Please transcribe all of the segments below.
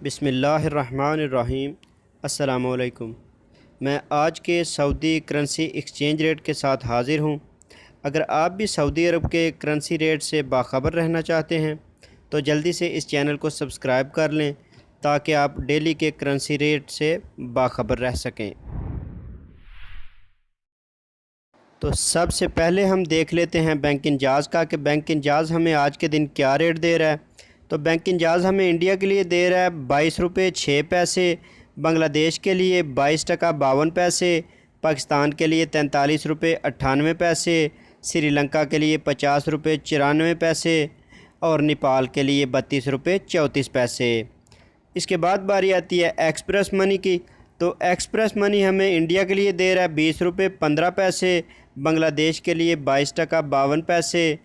बिस्मिल्लाहिर्रहमानिर्रहीम। अस्सलामुअलैकुम। मैं आज के सऊदी करेंसी एक्सचेंज रेट के साथ हाज़िर हूँ। अगर आप भी सऊदी अरब के करेंसी रेट से बाखबर रहना चाहते हैं तो जल्दी से इस चैनल को सब्सक्राइब कर लें ताकि आप डेली के करेंसी रेट से बाखबर रह सकें। तो सबसे पहले हम देख लेते हैं बैंक इंजाज़ का कि बैंक इंजाज़ हमें आज के दिन क्या रेट दे रहा है। तो बैंक इंजाज़ हमें इंडिया के लिए दे रहा है 22 रुपये 6 पैसे, बांग्लादेश के लिए 22 टका 52 पैसे, पाकिस्तान के लिए 43 रुपये 98 पैसे, श्रीलंका के लिए 50 रुपये 94 पैसे और नेपाल के लिए 32 रुपये 34 पैसे। इसके बाद बारी आती है एक्सप्रेस मनी की। तो एक्सप्रेस मनी हमें इंडिया के लिए दे रहा है 20 रुपये 15 पैसे, बांग्लादेश के लिए 22 टका 52 पैसे,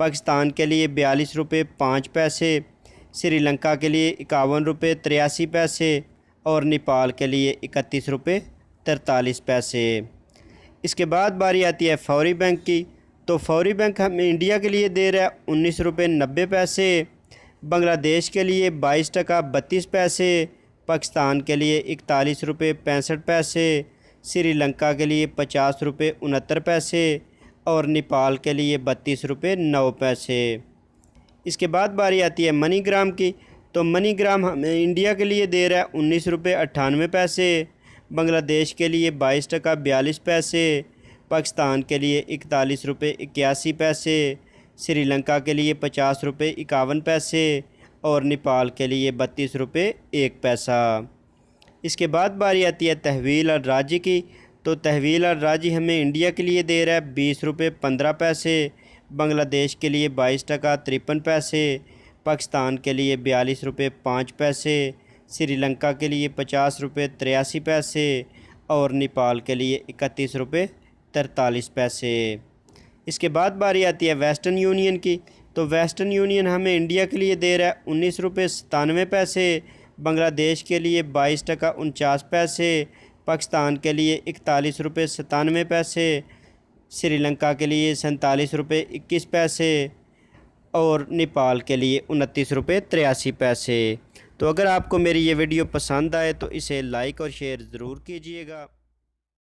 पाकिस्तान के लिए 42 रुपये 5 पैसे, श्रीलंका के लिए 51 रुपये 83 पैसे और नेपाल के लिए 31 रुपये 43 पैसे। इसके बाद बारी आती है फौरी बैंक की। तो फौरी बैंक हमें इंडिया के लिए दे रहा है 19 रुपये 90 पैसे, बांग्लादेश के लिए 22 टका 32 पैसे, पाकिस्तान के लिए 41 रुपये 65 पैसे, श्रीलंका के लिए 50 रुपये 69 पैसे और नेपाल के लिए 32 रुपये 9 पैसे। इसके बाद बारी आती है मनी ग्राम की। तो मनी ग्राम हमें इंडिया के लिए दे रहा है 19 रुपये 98 पैसे, बांग्लादेश के लिए 22 टका 42 पैसे, पाकिस्तान के लिए 41 रुपये 81 पैसे, श्रीलंका के लिए 50 रुपये 51 पैसे और नेपाल के लिए 32 रुपये 1 पैसा। इसके बाद बारी आती है तहवील और राजी की। तो तहवील और राजी हमें इंडिया के लिए दे रहा है 20 रुपये 15 पैसे, बांग्लादेश के लिए 22 टका 53 पैसे, पाकिस्तान के लिए 42 रुपये 5 पैसे, श्रीलंका के लिए 50 रुपये 83 पैसे और नेपाल के लिए 31 रुपये 43 पैसे। इसके बाद बारी आती है वेस्टर्न यूनियन की। तो वेस्टर्न यूनियन हमें इंडिया के लिए दे रहा है 19 रुपये 97 पैसे, बांग्लादेश के लिए 22 टका 49 पैसे, पाकिस्तान के लिए 41 रुपये 97 पैसे, श्रीलंका के लिए 47 रुपये 21 पैसे और नेपाल के लिए 29 रुपये 83 पैसे। तो अगर आपको मेरी ये वीडियो पसंद आए तो इसे लाइक और शेयर ज़रूर कीजिएगा।